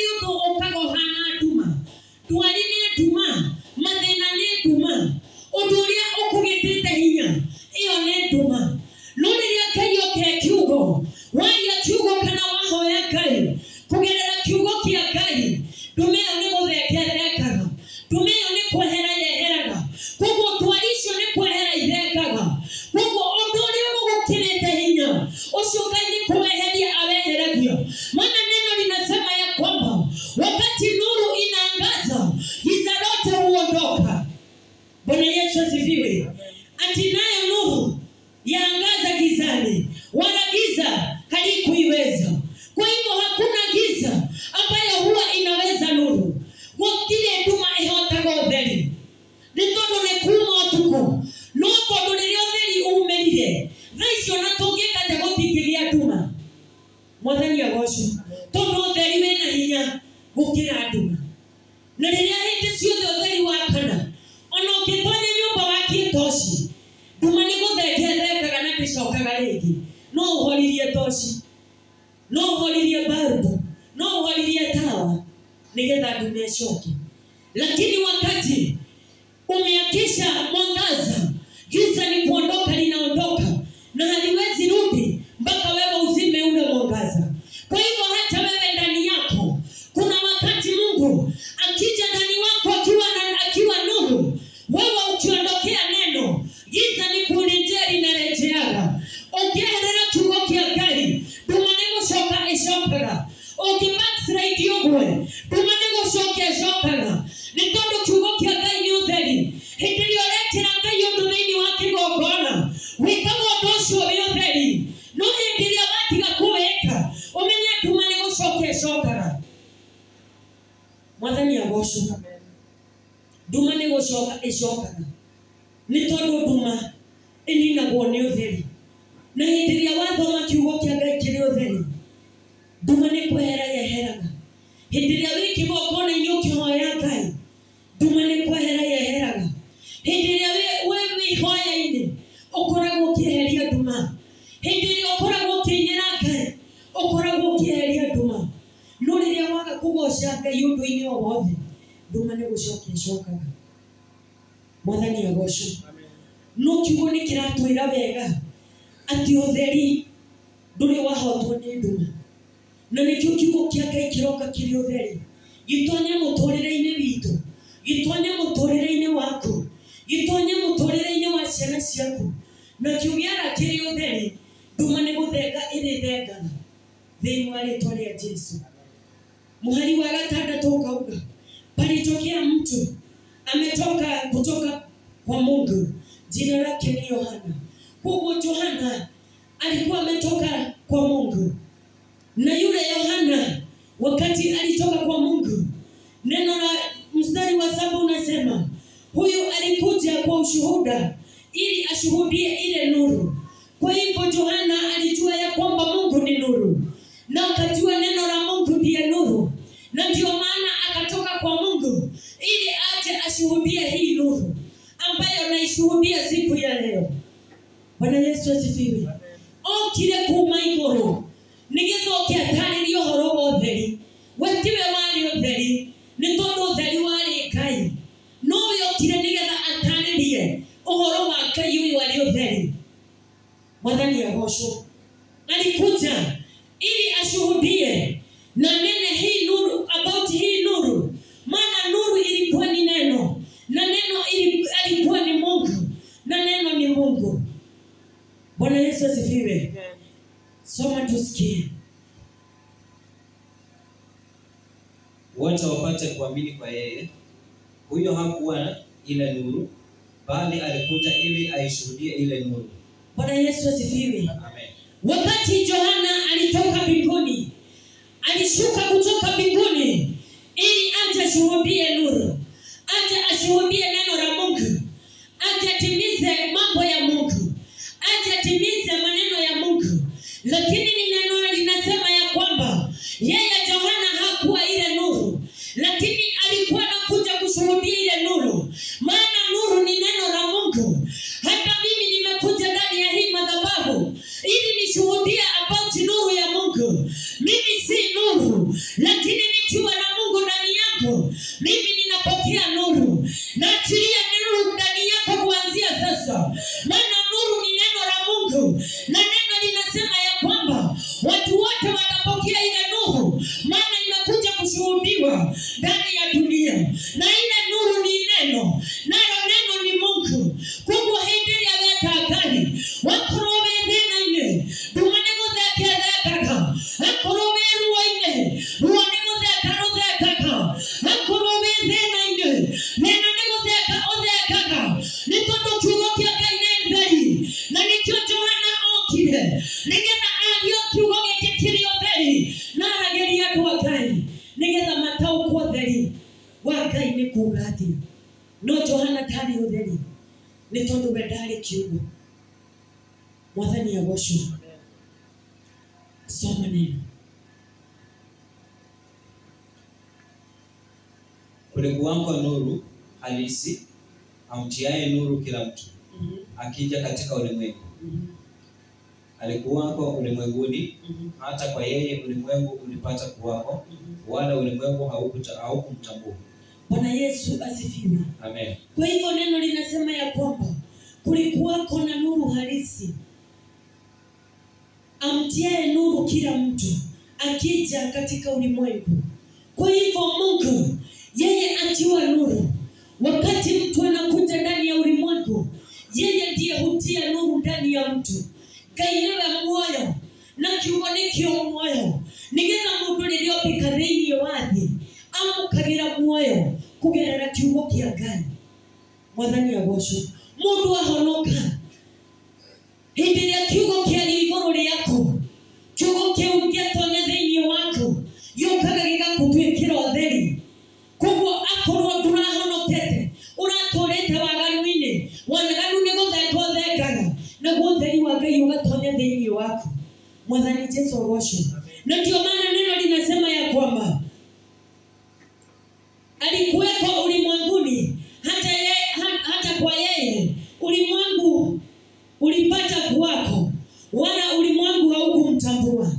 yuko okago hana duma tuarine duma mathina ni duma uduria ukugitite hinya iyo ni duma nuriria kayo ke kiugo waria kiugo kana wahoya Ngai kugerera kiugo kia Ngai dumeyo ni guthekerekaga dumeyo ni kwehera yeheraga kugo twaricio ni kwehera ithekaga kugo uduria mugukirite hinya ucio Ngai ni kweheria aweheragia maana neno linasema ya kwamba wakati nuru inaangaza giza lote huondoka. Bwana Yesu asifiwe. Ati nayo nuru yaangaza gizani wala giza halikuiweza. Kwa hivyo hakuna giza ambayo huwa inaweza nuru. Gutire nduma ihotaga utheri ni tondu ni kuma utuku no tondu riria utheri umerire thaicio na tungikate gutingiria nduma. Mwathani agocwo tondu utheri wina hinya gukira nduma na riria hindi ciothe utheri wakana ona ukitonya nyumba wakie toci nduma ni guthekethekaga na ndicokaga ringi no uhoririe toci no uhoririe balbu no uhoririe tawa nigetha nduma icoke lakini wakati umeakisha mwangaza giza ni kuondoka linaondoka na haliwezi rudi mpaka wewe uzime ule mwangaza. Kwa hivyo hata wewe ndani yako kuna wakati Mungu akija ndani wako akiwa nuru wewe ukiondokea neno giza ni kurejea linarejeaga ukiherera kiugo kia Ngai nduma ni gucoka icokaga ukibackslide yogwe nduma ni gucoka icokaga ni tondu kiugo kia Ngai ni utheri hindi ria urekira Ngai undu thiini wa kigongona wikaga undu ucio wi utheri no hindi ria watiga kuwika umenye nduma ni gucoka icokaga. Mwathani agocwo nduma ni gucoka icokaga ni tondu nduma ininagwo ni utheri na hindi ria wathoma kiugo kia Ngai kiri utheri nduma ni kwehera yeheraga hindi ria wi kigongona-ini ukihoya Ngai nduma ni kwehera yeheraga hindi ria wi hoya-ini ukoragwo ukieheria nduma hindi ria ukoragwo ukinyira Ngai ukoragwo ukieheria nduma no riria waga kugoca Ngai undu-ini o wothe nduma ni gucoka icokaga. Mwathani agocwo no kiugo ni kiratwira wega ati utheri nduri wahotwo ni nduma na nikio kiugo kia Ngai kiroka kiri utheri gitonya muturire-ini witu gitonya muturire-ini waku gitonya muturire-ini wa ciana ciaku na kiugiara kiri utheri nduma ni guthenga iri thengaga thiini wa ritwa ria Jesu. Muhari wa 6 ukauga palitokea mtu ametoka kutoka kwa Mungu jina lake ni Yohana. Huyo Yohana alikuwa ametoka kwa Mungu na yule Yohana wakati alitoka kwa Mungu neno la mstari wa 7 unasema huyu alikuja kwa ushuhuda ili ashuhudie ile nuru. Kwa hivyo Yohana alijua ya kwamba Mungu ni nuru na akajua neno la Mungu ndiye nuru na ndio maana akatoka kwa Mungu ili aje ashuhudie hii nuru ambayo naishuhudia siku ya leo. Bwana Yesu asifiwe. Okire kuma iguru nigetho kiataririo horo wa utheri wetiwe wari utheri ni tondu utheri wari Ngai no yokire nigetha ataririe uhoro wa Ngai uyu wari utheri. Mwathani agocwo alikuja ili ashuhudie na nene hii nuru about hii nuru maana nuru ilikuwa ni neno na neno ilikuwa ni Mungu na neno ni Mungu. Bwana Yesu asifiwe. Soma tusikie. Wote wapate kuamini kwa yeye. Huyo hakuwa ile nuru bali alikuja ili aishuhudie ile nuru. Bwana Yesu asifiwe. Amen. Wakati Yohana alitoka mbinguni alishuka kutoka mbinguni ili aje ashuhudie nuru aje ashuhudie neno la Mungu aje atimize mambo ya Mungu aje atimize maneno ya Mungu. Lakini ni neno linasema ya kwamba yeye Yohana hakuwa ile nuru lakini alikuwa anakuja kushuhudia ile nuru maana nuru ni neno la Mungu. Hata mimi nimekuja ndani ya hii madhabahu ili nishuhudie about nuru ya Mungu. Mimi si nuru lakini nikiwa kushuhudiwa ndani ya dunia, na ile nuru ni neno, nalo neno ni Mungu. Kubwa hindi ya leta gani wakurobe dhena ine dumane kutheke thekaga akurobe ruwa ine ruwa ni kutheka ruthekaga akurobe dhena ine nena ni kutheka uthekaga nitondo kiugo kia Ngai ni theri, na nikio Johana okire nigetha agio kiugo giki kiri theri na arageria andu a Ngai nigetha mataukwo theri wa Ngai ni kuga ati no Johana tari utheri ni tondu we ndari kiugo. Mwathani agocwo. Soma neno. Kulikuwako nuru halisi amtiaye nuru kila mtu akija katika ulimwengu. Alikuwako ulimwenguni, hata kwa yeye ulimwengu ulipata kuwako, wala ulimwengu haukumtambua. Bwana Yesu asifiwe. Amen. Kwa hivyo neno linasema ya kwamba kulikuwako na nuru halisi amtiaye nuru kila mtu akija katika ulimwengu. Kwa hivyo Mungu yeye atiwa nuru. Wakati mtu anakuja ndani ya ulimwengu, yeye ndiye hutia nuru ndani ya mtu. Kainewe mwoyo na kiugo nikio mwoyo nigetha mundu ririo pikariini wathi amukagira mwoyo kugerera kiugo kia Ngai. Mwathani agocwo. Mundu ahonoka hindi ria kiugo kia iguru riaku, kiugo kiu giatonya thiini waku yukaga gigakutwikira utheri. Koguo akorwo ndurahonokete uraturite waganu-ini, waganu ni gutheka uthekaga na gutheri wa Ngai ugatonya thiini waku. Mwathani Jesu agocwo. Na ndio maana neno linasema ya kwamba alikuweko ulimwenguni, hata kwa yeye ulimwengu ulipata kuwako, wala ulimwengu haukumtambua.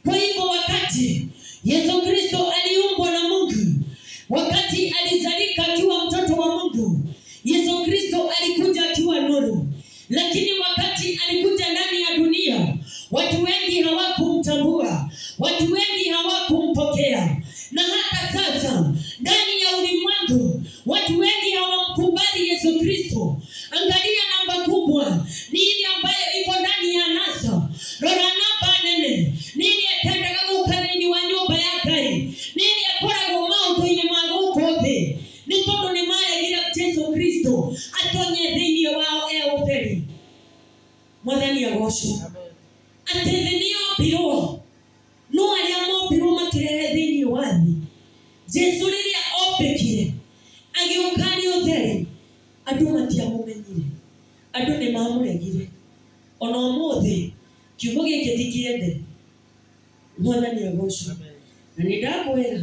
Kwa hivyo wakati Yesu Kristo aliumbwa na Mungu, wakati alizalika akiwa mtoto wa Mungu, Yesu Kristo alikuja akiwa nuru. Lakini wakati alikuja ndani ya dunia, watu wengi hawakumtambua, watu wengi hawakumpokea. Na hata sasa ndani ya ulimwengu watu wengi hawamkubali Yesu Kristo. Angalia namba kubwa ni ile ambayo iko ndani ya nasa. Rora namba nene ni ile tendaga gukathini wa nyumba ya Ngai, ni ile koragwo maundu-ini ma guku thi, ni tondu ni maregire Yesu Kristo atonye thiini wao utheri. Mwathani agocwo. Ati thini yombirwo no aria mombirwo makirehe thiini wathi. Jesu riria ombekire agiukani utheri, andu matiamumenyire, andu ni mamuregire. Ona umuthi kiugo giki tikiende. Mwathani agocwo. Na nindakwira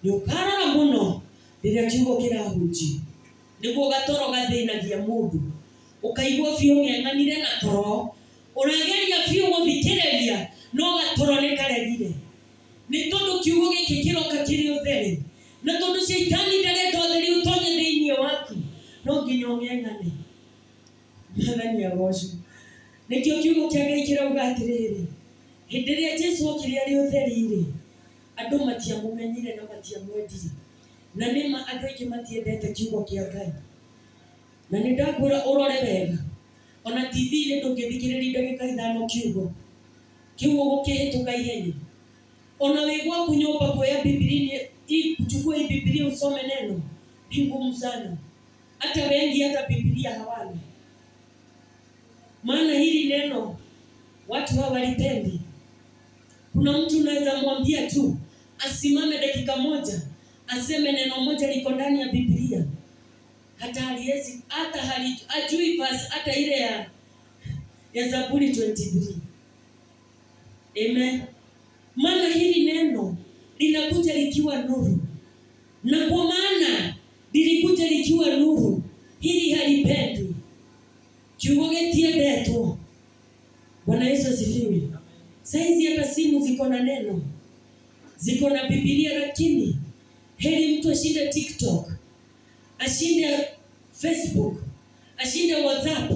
ni ukarora muno riria kiugo kirahunjio, niguo gatoro gathinagia mundu, ukaigua biu ng'eng'anire na toro, urageria biu guthikiriria no gatoro ni karegire. Ni tondu kiugo giki kiroka kiri utheri, na tondu shaitani ndarenda utheri utonye thiini waku, no nginya ung'eng'ane. Mwathani agocwo. Nikio kiugo kia Ngai kirauga atiriri, hindi ria Jesu okire ari utheri-ri, andu matiamumenyire na matiamwendire. Na nima andu aingi matiendete kiugo kia Ngai. Na nindakwira urore wega, ona TV-ini ndungithikiriria ndagika 5 kiugo kiugo gukihituka ihenya. Ona wigwa kunyumba kuya Biblia, kuchukua Biblia usome neno ni ngumu sana. Hata wengi hata Biblia hawana. Maana hili neno watu hawalipendi. Kuna mtu unaweza mwambia tu asimame dakika moja aseme neno moja liko ndani ya Biblia, hata haliwezi, hata ajui verse hata ile ya Zaburi 23. Amen. Maana hili neno linakuja likiwa nuru, na kwa maana lilikuja likiwa nuru, hili halipendwi. Kiugo getiendetwo. Bwana Yesu asifiwe. Saizi hata simu ziko na neno, ziko na Biblia, lakini heri mtu ashinde TikTok, ashinde Facebook, ashinde WhatsApp,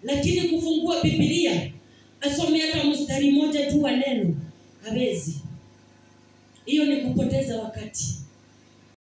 lakini kufungua Biblia asome hata mstari mmoja tu wa neno hawezi. Hiyo ni kupoteza wakati.